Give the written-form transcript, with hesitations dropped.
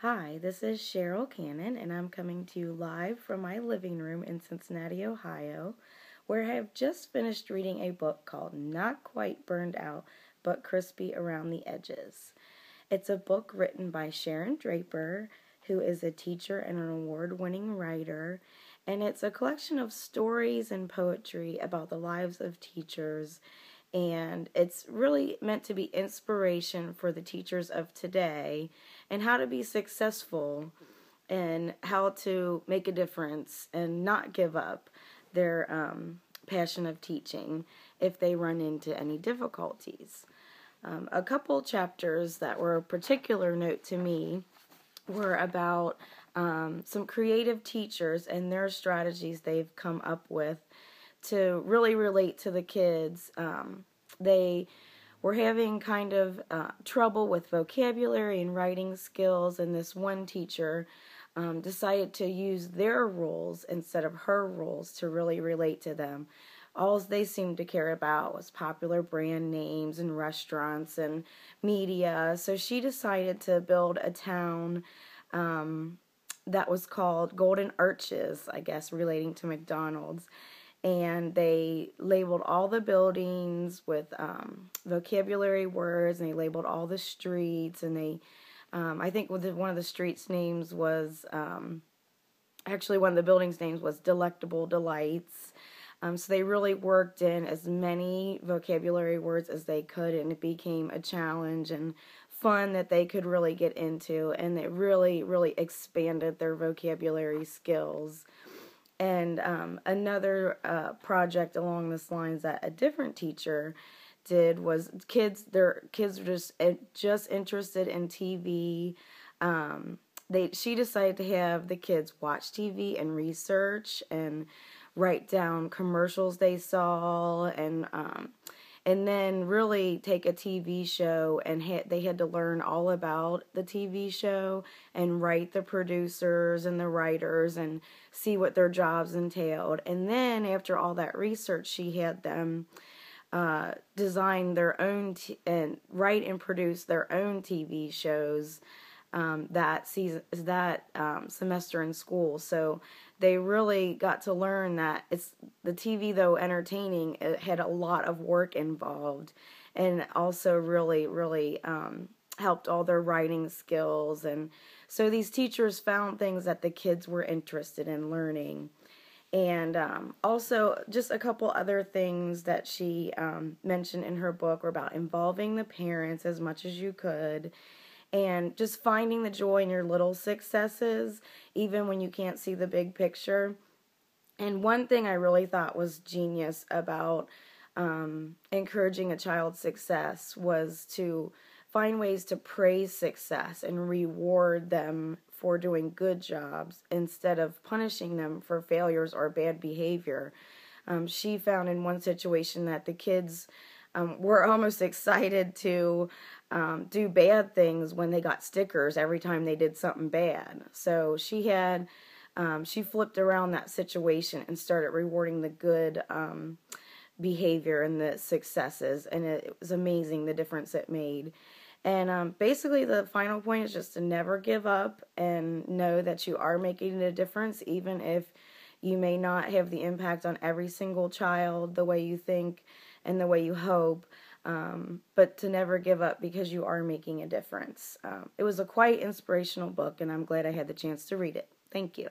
Hi, this is Cheryl Cannon, and I'm coming to you live from my living room in Cincinnati, Ohio, where I have just finished reading a book called Not Quite Burned Out, but Crispy Around the Edges. It's a book written by Sharon Draper, who is a teacher and an award-winning writer, and it's a collection of stories and poetry about the lives of teachers, and it's really meant to be inspiration for the teachers of today and how to be successful and how to make a difference and not give up their passion of teaching if they run into any difficulties. A couple chapters that were a particular note to me were about some creative teachers and their strategies they've come up with to really relate to the kids. They were having kind of trouble with vocabulary and writing skills, and this one teacher decided to use their rules instead of her rules to really relate to them. All they seemed to care about was popular brand names and restaurants and media. So she decided to build a town that was called Golden Arches, I guess, relating to McDonald's. And they labeled all the buildings with vocabulary words, and they labeled all the streets, and they, I think one of the streets' names was, actually one of the buildings' names was Delectable Delights. So they really worked in as many vocabulary words as they could, and it became a challenge and fun that they could really get into, and it really, really expanded their vocabulary skills. And another project along this lines that a different teacher did was their kids were just interested in TV. She decided to have the kids watch TV and research and write down commercials they saw, and then really take a TV show, and they had to learn all about the TV show and write the producers and the writers and see what their jobs entailed. And then after all that research, she had them design their own and write and produce their own TV shows that semester in school. So they really got to learn that it's the TV, though entertaining, it had a lot of work involved, and also really, really helped all their writing skills. And so these teachers found things that the kids were interested in learning. And also just a couple other things that she mentioned in her book were about involving the parents as much as you could, and just finding the joy in your little successes, even when you can't see the big picture. And one thing I really thought was genius about encouraging a child's success was to find ways to praise success and reward them for doing good jobs instead of punishing them for failures or bad behavior. She found in one situation that the kids were almost excited to do bad things when they got stickers every time they did something bad. So she flipped around that situation and started rewarding the good behavior and the successes, and it was amazing the difference it made. And basically the final point is just to never give up and know that you are making a difference, even if you may not have the impact on every single child the way you think and the way you hope, but to never give up because you are making a difference. It was a quite inspirational book, and I'm glad I had the chance to read it. Thank you.